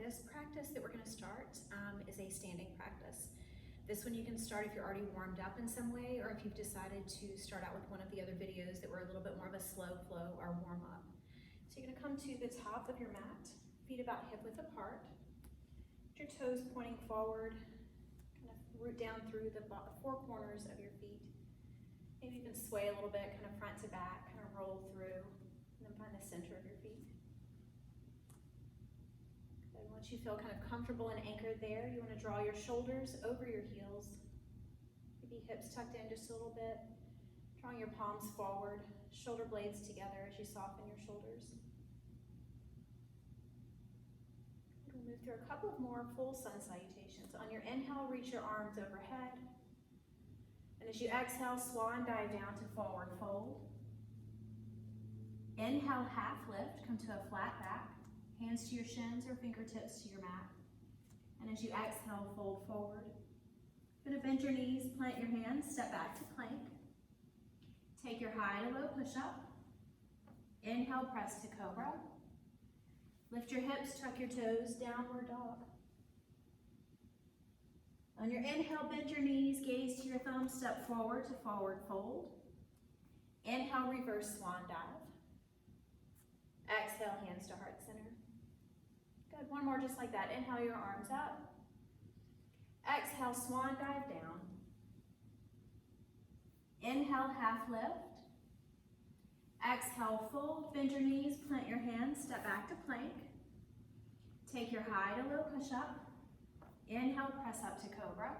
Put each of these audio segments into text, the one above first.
this practice that we're going to start is a standing practice. This one you can start if you're already warmed up in some way, or if you've decided to start out with one of the other videos that were a little bit more of a slow flow or warm up. So you're going to come to the top of your mat, feet about hip width apart, your toes pointing forward, kind of root down through the four corners of your feet. Maybe you can sway a little bit, kind of front to back, kind of roll through, and then find the center of your feet. Once you feel kind of comfortable and anchored there, you want to draw your shoulders over your heels. Maybe hips tucked in just a little bit. Drawing your palms forward, shoulder blades together as you soften your shoulders. We'll move through a couple of more full sun salutations. On your inhale, reach your arms overhead. And as you exhale, swan dive down to forward fold. Inhale, half lift, come to a flat back. Hands to your shins or fingertips to your mat. And as you exhale, fold forward. You're going to bend your knees, plant your hands, step back to plank. Take your high to low push-up. Inhale, press to cobra. Lift your hips, tuck your toes, downward dog. On your inhale, bend your knees, gaze to your thumbs, step forward to forward fold. Inhale, reverse swan dive. Exhale, hands to heart center. Good, one more just like that. Inhale your arms up. Exhale, swan dive down. Inhale, half lift. Exhale, fold, bend your knees, plant your hands, step back to plank. Take your high to low push-up. Inhale, press up to cobra.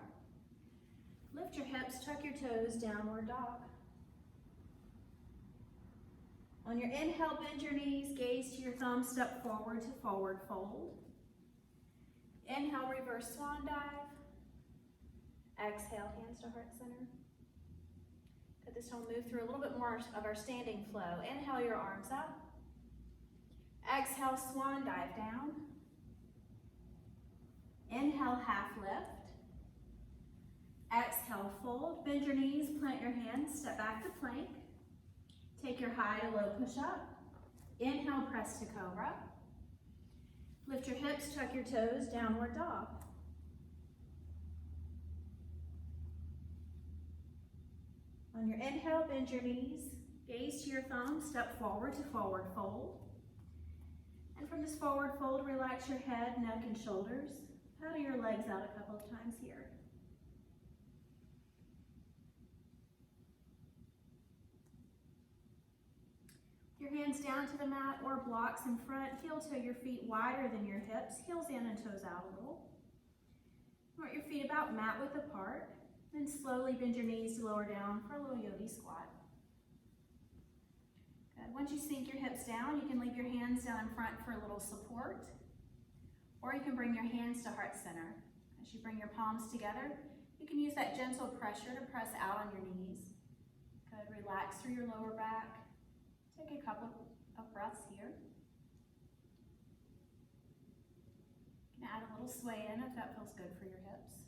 Lift your hips, tuck your toes, downward dog. On your inhale, bend your knees, gaze to your thumbs, step forward to forward fold. Inhale, reverse swan dive. Exhale, hands to heart center. Good, this time we'll move through a little bit more of our standing flow. Inhale your arms up. Exhale, swan dive down. Inhale, half lift. Exhale, fold, bend your knees, plant your hands, step back to plank. Take your high to low push-up. Inhale, press to cobra. Lift your hips, tuck your toes, downward dog. On your inhale, bend your knees, gaze to your thumbs, step forward to forward fold. And from this forward fold, relax your head, neck, and shoulders. Paddle your legs out a couple of times here. Your hands down to the mat or blocks in front, heel toe your feet wider than your hips, heels in and toes out a little. Want your feet about mat width apart, then slowly bend your knees to lower down for a little yogi squat. Good. Once you sink your hips down, you can leave your hands down in front for a little support, or you can bring your hands to heart center. As you bring your palms together, you can use that gentle pressure to press out on your knees. Good. Relax through your lower back. Take a couple of breaths here. You can add a little sway in if that feels good for your hips.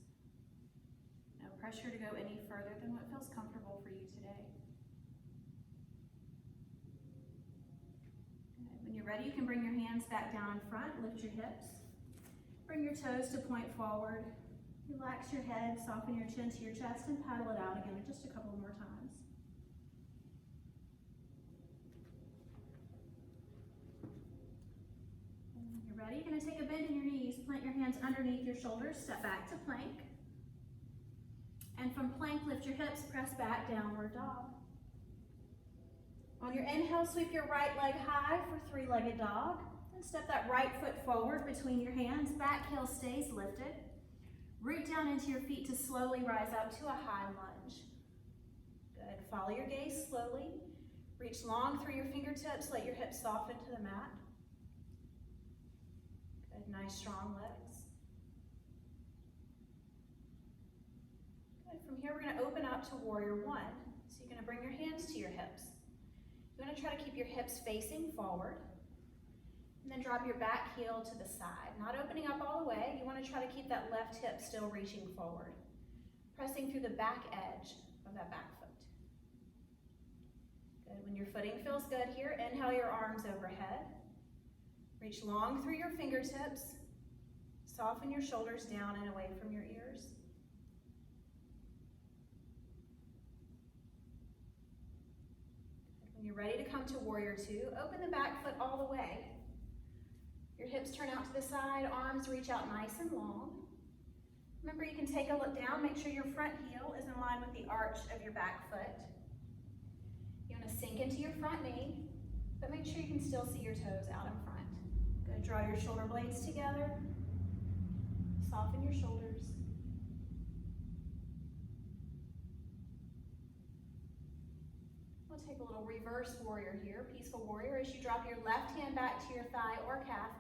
No pressure to go any further than what feels comfortable for you today. Good. When you're ready, you can bring your hands back down in front, lift your hips. Bring your toes to point forward. Relax your head, soften your chin to your chest, and paddle it out again just a couple more times. Ready? You're going to take a bend in your knees, plant your hands underneath your shoulders, step back to plank. And from plank, lift your hips, press back, downward dog. On your inhale, sweep your right leg high for three-legged dog. And step that right foot forward between your hands, back heel stays lifted. Root down into your feet to slowly rise up to a high lunge. Good, follow your gaze slowly. Reach long through your fingertips, let your hips soften to the mat. Nice strong legs. Good. From here we're going to open up to warrior one. So you're going to bring your hands to your hips. You want to try to keep your hips facing forward. And then drop your back heel to the side. Not opening up all the way. You want to try to keep that left hip still reaching forward. Pressing through the back edge of that back foot. Good. When your footing feels good here, inhale your arms overhead. Reach long through your fingertips. Soften your shoulders down and away from your ears. When you're ready to come to Warrior Two, open the back foot all the way. Your hips turn out to the side, arms reach out nice and long. Remember, you can take a look down, make sure your front heel is in line with the arch of your back foot. You want to sink into your front knee, but make sure you can still see your toes out in front. Good, draw your shoulder blades together. Soften your shoulders. We'll take a little reverse warrior here, peaceful warrior, as you drop your left hand back to your thigh or calf.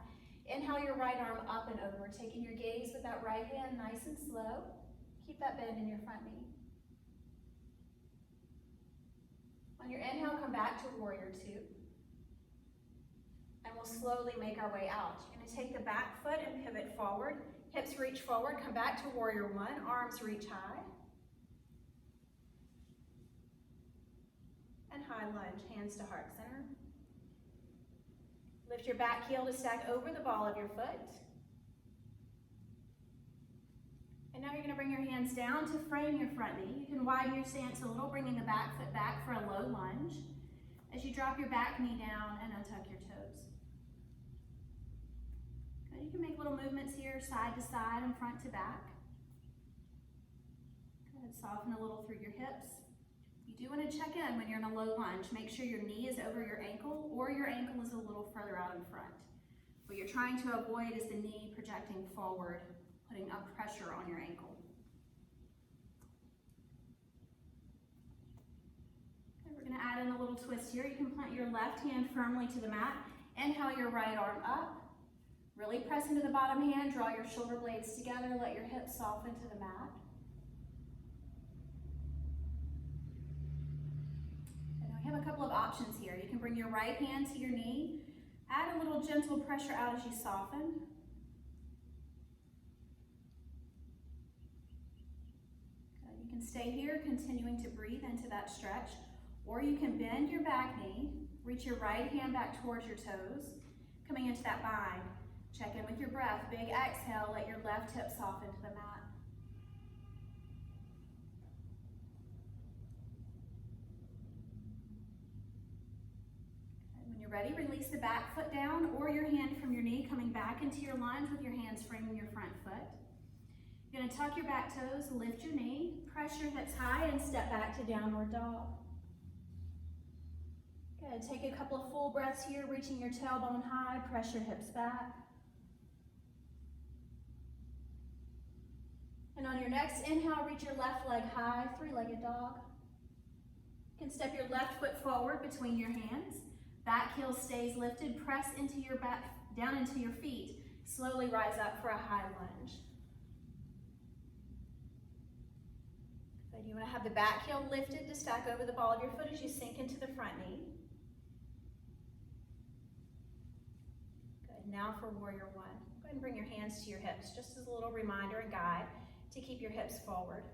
Inhale your right arm up and over, taking your gaze with that right hand nice and slow. Keep that bend in your front knee. On your inhale, come back to Warrior Two. And we'll slowly make our way out. You're gonna take the back foot and pivot forward. Hips reach forward, come back to Warrior One, arms reach high. And high lunge, hands to heart center. Lift your back heel to stack over the ball of your foot. And now you're going to bring your hands down to frame your front knee. You can widen your stance a little, bringing the back foot back for a low lunge. As you drop your back knee down and untuck your toes. Good. You can make little movements here, side to side and front to back. Good. Soften a little through your hips. You do want to check in when you're in a low lunge. Make sure your knee is over your ankle or your ankle is a little further out in front. What you're trying to avoid is the knee projecting forward, putting up pressure on your ankle. Okay, we're going to add in a little twist here. You can plant your left hand firmly to the mat. Inhale your right arm up. Really press into the bottom hand. Draw your shoulder blades together. Let your hips soften to the mat. We have a couple of options here. You can bring your right hand to your knee, add a little gentle pressure out as you soften. Good. You can stay here, continuing to breathe into that stretch, or you can bend your back knee, reach your right hand back towards your toes, coming into that bind. Check in with your breath. Big exhale, let your left hip soften to the mat. Ready, release the back foot down or your hand from your knee, coming back into your lunge with your hands framing your front foot. You're gonna tuck your back toes, lift your knee, press your hips high and step back to downward dog. Good, take a couple of full breaths here, reaching your tailbone high, press your hips back. And on your next inhale, reach your left leg high, three-legged dog. You can step your left foot forward between your hands. Back heel stays lifted, press into your back, down into your feet. Slowly rise up for a high lunge. Good. You want to have the back heel lifted to stack over the ball of your foot as you sink into the front knee. Good. Now for Warrior One. Go ahead and bring your hands to your hips, just as a little reminder and guide to keep your hips forward.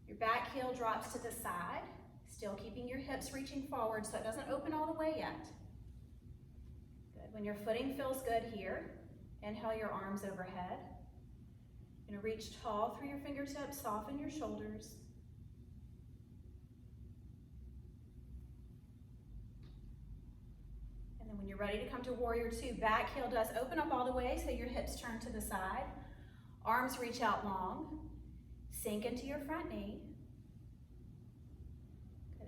Your back heel drops to the side. Still keeping your hips reaching forward so it doesn't open all the way yet. Good. When your footing feels good here, inhale your arms overhead. You're going to reach tall through your fingertips, soften your shoulders. And then when you're ready to come to Warrior Two, back heel does open up all the way so your hips turn to the side. Arms reach out long. Sink into your front knee.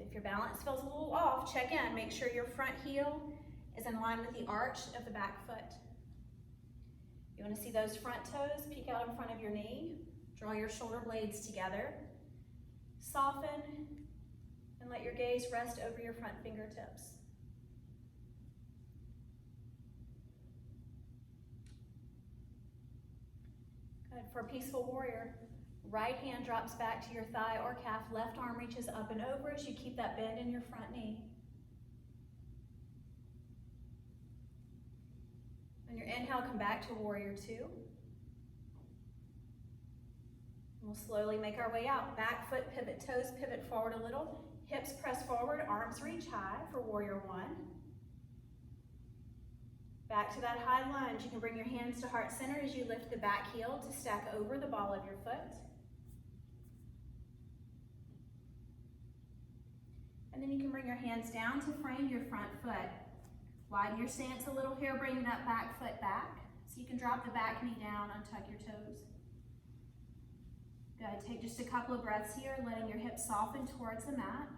If your balance feels a little off, check in. Make sure your front heel is in line with the arch of the back foot. You want to see those front toes peek out in front of your knee. Draw your shoulder blades together. Soften and let your gaze rest over your front fingertips. Good. For Peaceful Warrior, right hand drops back to your thigh or calf, left arm reaches up and over as you keep that bend in your front knee. On your inhale, come back to Warrior Two. We'll slowly make our way out. Back foot pivot, toes pivot forward a little. Hips press forward, arms reach high for Warrior One. Back to that high lunge. You can bring your hands to heart center as you lift the back heel to stack over the ball of your foot. And then you can bring your hands down to frame your front foot. Widen your stance a little here, bring that back foot back. So you can drop the back knee down, untuck your toes. Good, take just a couple of breaths here, letting your hips soften towards the mat.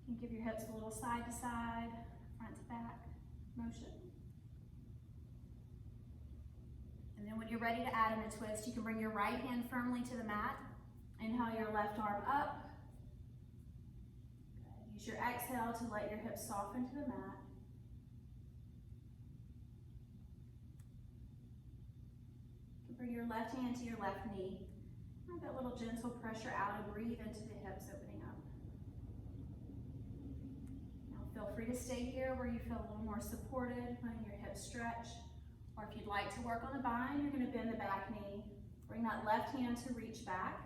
You can give your hips a little side to side, front to back motion. And then when you're ready to add in a twist, you can bring your right hand firmly to the mat. Inhale your left arm up. Good. Use your exhale to let your hips soften to the mat. Bring your left hand to your left knee. Have that little gentle pressure out and breathe into the hips opening up. Now feel free to stay here where you feel a little more supported, letting your hips stretch. Or if you'd like to work on the bind, you're going to bend the back knee. Bring that left hand to reach back.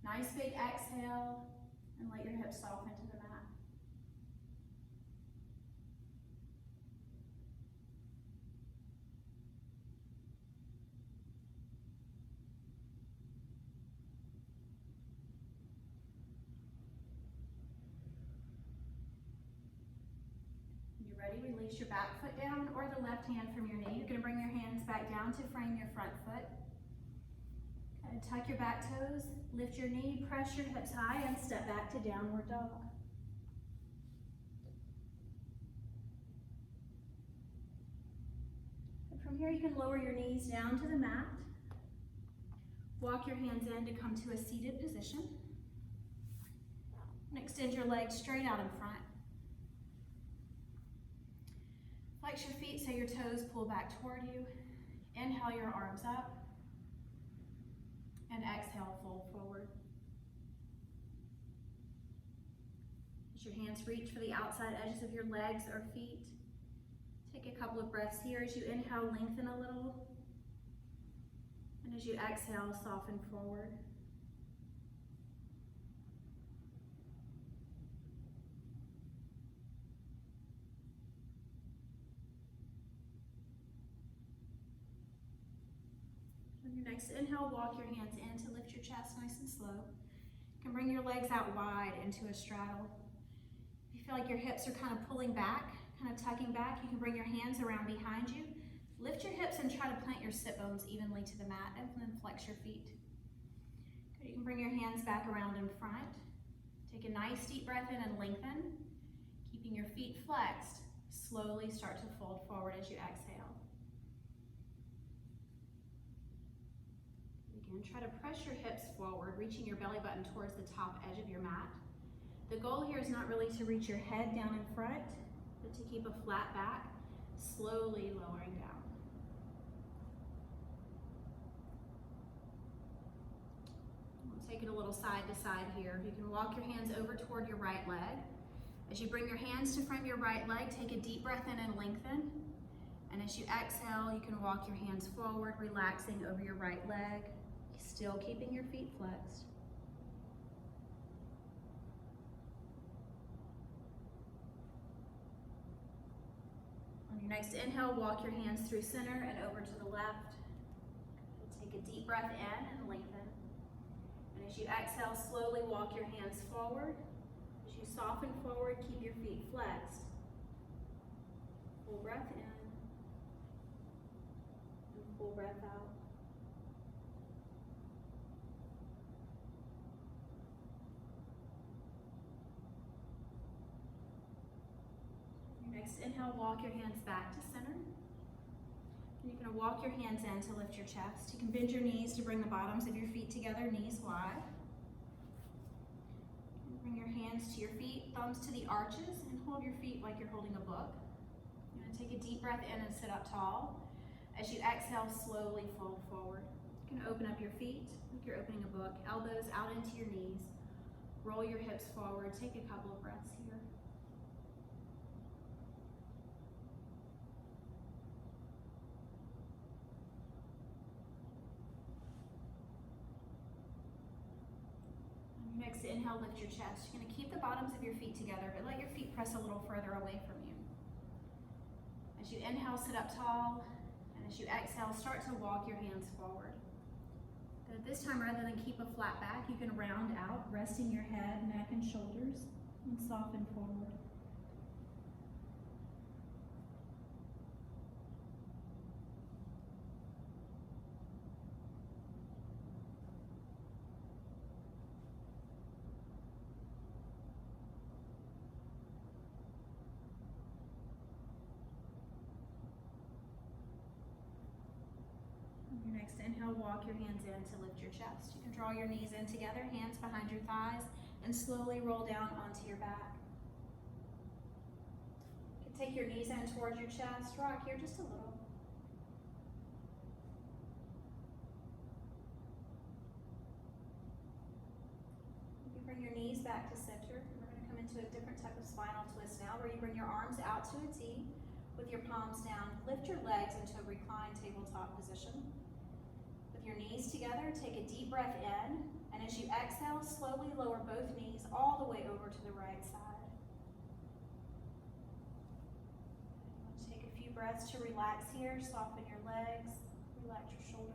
Nice big exhale and let your hips soften to the mat. Ready, release your back foot down or the left hand from your knee. You're going to bring your hands back down to frame your front foot. And tuck your back toes, lift your knee, press your hips high, and step back to downward dog. And from here, you can lower your knees down to the mat. Walk your hands in to come to a seated position. And extend your legs straight out in front. Flex your feet so your toes pull back toward you. Inhale your arms up. And exhale, fold forward. As your hands reach for the outside edges of your legs or feet, take a couple of breaths here. As you inhale, lengthen a little. And as you exhale, soften forward. On your next inhale, walk your hands in to lift your chest nice and slow. You can bring your legs out wide into a straddle. If you feel like your hips are kind of pulling back, kind of tucking back, you can bring your hands around behind you. Lift your hips and try to plant your sit bones evenly to the mat, and then flex your feet. Good. You can bring your hands back around in front. Take a nice deep breath in and lengthen. Keeping your feet flexed, slowly start to fold forward as you exhale. Again, try to press your hips forward, reaching your belly button towards the top edge of your mat. The goal here is not really to reach your head down in front, but to keep a flat back, slowly lowering down. We'll take it a little side to side here. You can walk your hands over toward your right leg. As you bring your hands to frame your right leg, take a deep breath in and lengthen. And as you exhale, you can walk your hands forward, relaxing over your right leg, still keeping your feet flexed. On your next inhale, walk your hands through center and over to the left. Take a deep breath in and lengthen. And as you exhale, slowly walk your hands forward. As you soften forward, keep your feet flexed. Full breath in and full breath out. Next inhale, walk your hands back to center. And you're going to walk your hands in to lift your chest. You can bend your knees to bring the bottoms of your feet together, knees wide. And bring your hands to your feet, thumbs to the arches, and hold your feet like you're holding a book. You're going to take a deep breath in and sit up tall. As you exhale, slowly fold forward. You can open up your feet like you're opening a book, elbows out into your knees. Roll your hips forward. Take a couple of breaths here. Next inhale, lift your chest. You're going to keep the bottoms of your feet together, but let your feet press a little further away from you. As you inhale, sit up tall, and as you exhale, start to walk your hands forward. Good. This time, rather than keep a flat back, you can round out, resting your head, neck, and shoulders, and soften forward. Your next inhale, walk your hands in to lift your chest. You can draw your knees in together, hands behind your thighs, and slowly roll down onto your back. You can take your knees in towards your chest, rock here just a little. You can bring your knees back to center. We're going to come into a different type of spinal twist now, where you bring your arms out to a T with your palms down. Lift your legs into a reclined tabletop position. Your knees together, take a deep breath in, and as you exhale, slowly lower both knees all the way over to the right side. Take a few breaths to relax here, soften your legs, relax your shoulders.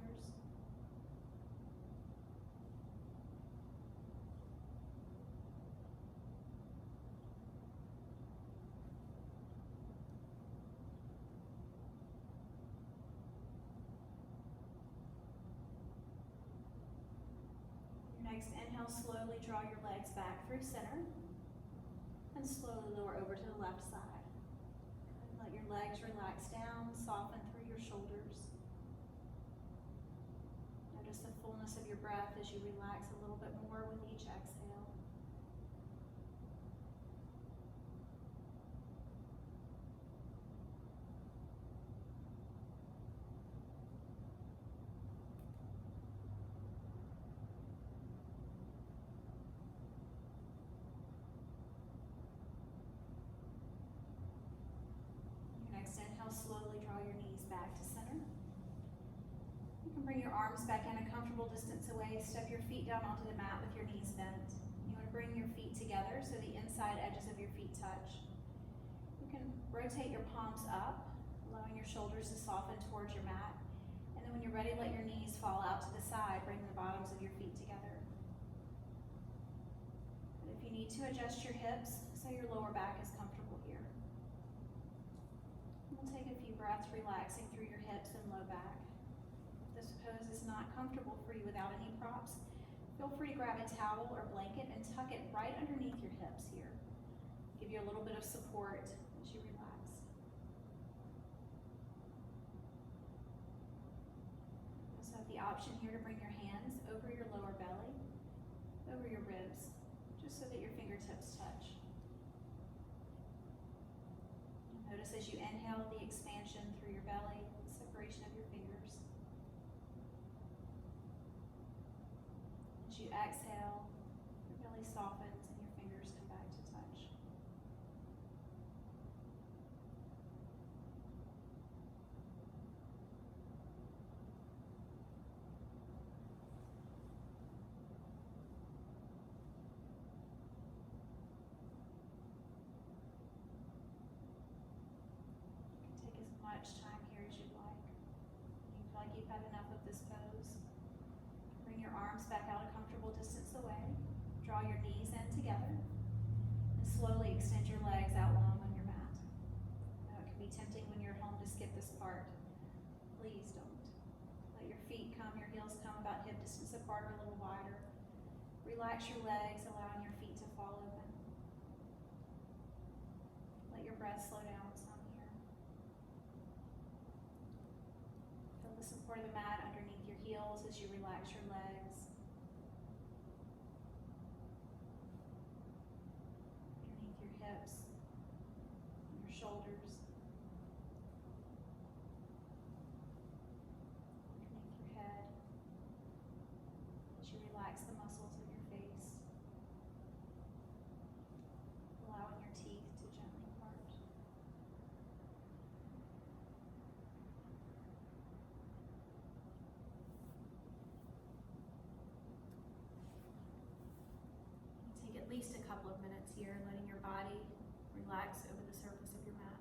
Next, inhale, slowly draw your legs back through center and slowly lower over to the left side. Let your legs relax down, soften through your shoulders. Notice the fullness of your breath as you relax a little bit more with each exhale. Slowly draw your knees back to center. You can bring your arms back in a comfortable distance away. Step your feet down onto the mat with your knees bent. You want to bring your feet together so the inside edges of your feet touch. You can rotate your palms up, allowing your shoulders to soften towards your mat. And then when you're ready, let your knees fall out to the side, bringing the bottoms of your feet together. And if you need to, adjust your hips so your lower back is comfortable here. We'll take a few breaths relaxing through your hips and low back. If this pose is not comfortable for you without any props, feel free to grab a towel or blanket and tuck it right underneath your hips here. Give you a little bit of support as you relax. You also have the option here to bring your hands over your lower belly, over your ribs, just so that your fingertips touch. Notice as you inhale the expansion through your belly, separation of your fingers. As you exhale, your belly softens and your fingers come back to touch. Much time here as you'd like. You feel like you've had enough of this pose. Bring your arms back out a comfortable distance away. Draw your knees in together and slowly extend your legs out long on your mat. Now it can be tempting when you're home to skip this part. Please don't. Let your feet come, your heels come about hip distance apart or a little wider. Relax your legs, allowing your feet to fall open. Let your breath slow down some here. Feel the support of the mat underneath your heels as you relax your legs. Underneath your hips, your shoulders. Underneath your head. As you relax the muscles of your face. Allowing your teeth to gently part. Take at least a couple of minutes here, letting your body relax over the surface of your mat.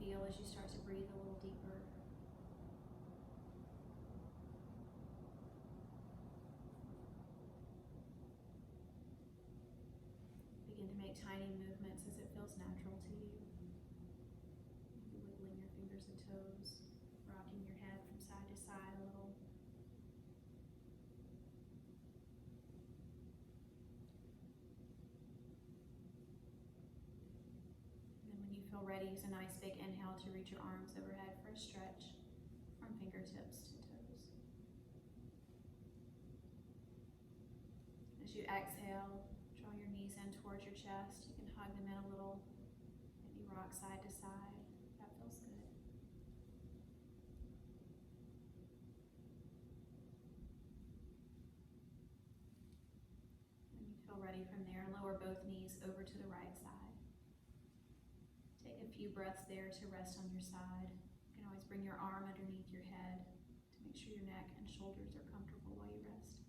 feel as you start to breathe a little deeper. Begin to make tiny movements as it feels natural to you. Maybe wiggling your fingers and toes, rocking your head from side to side a little. Feel ready, use a nice big inhale to reach your arms overhead for a stretch from fingertips to toes. As you exhale, draw your knees in towards your chest. You can hug them in a little, maybe rock side to side. That feels good. When you feel ready from there, lower both knees over to the right side. Take a few breaths there to rest on your side. You can always bring your arm underneath your head to make sure your neck and shoulders are comfortable while you rest.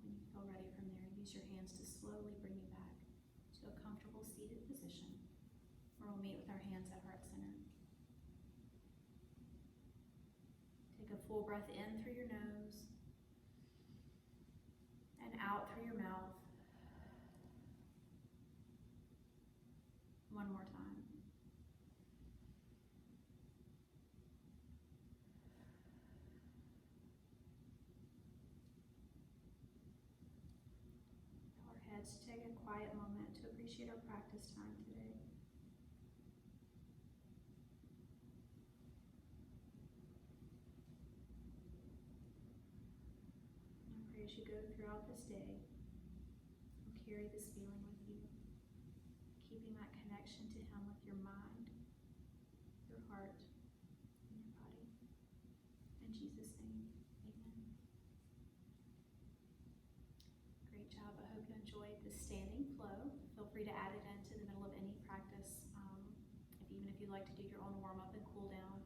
When you feel ready from there, use your hands to slowly bring you back to a comfortable seated position where we'll meet with our hands at heart center. Take a full breath in through your nose and out through your mouth. One more time. Bow our heads to take a quiet moment to appreciate our practice time today. As you go throughout this day, you'll carry this feeling with you, keeping that connection to Him with your mind, your heart, and your body. In Jesus' name, amen. Great job. I hope you enjoyed this standing flow. Feel free to add it into the middle of any practice, even if you'd like to do your own warm-up and cool down.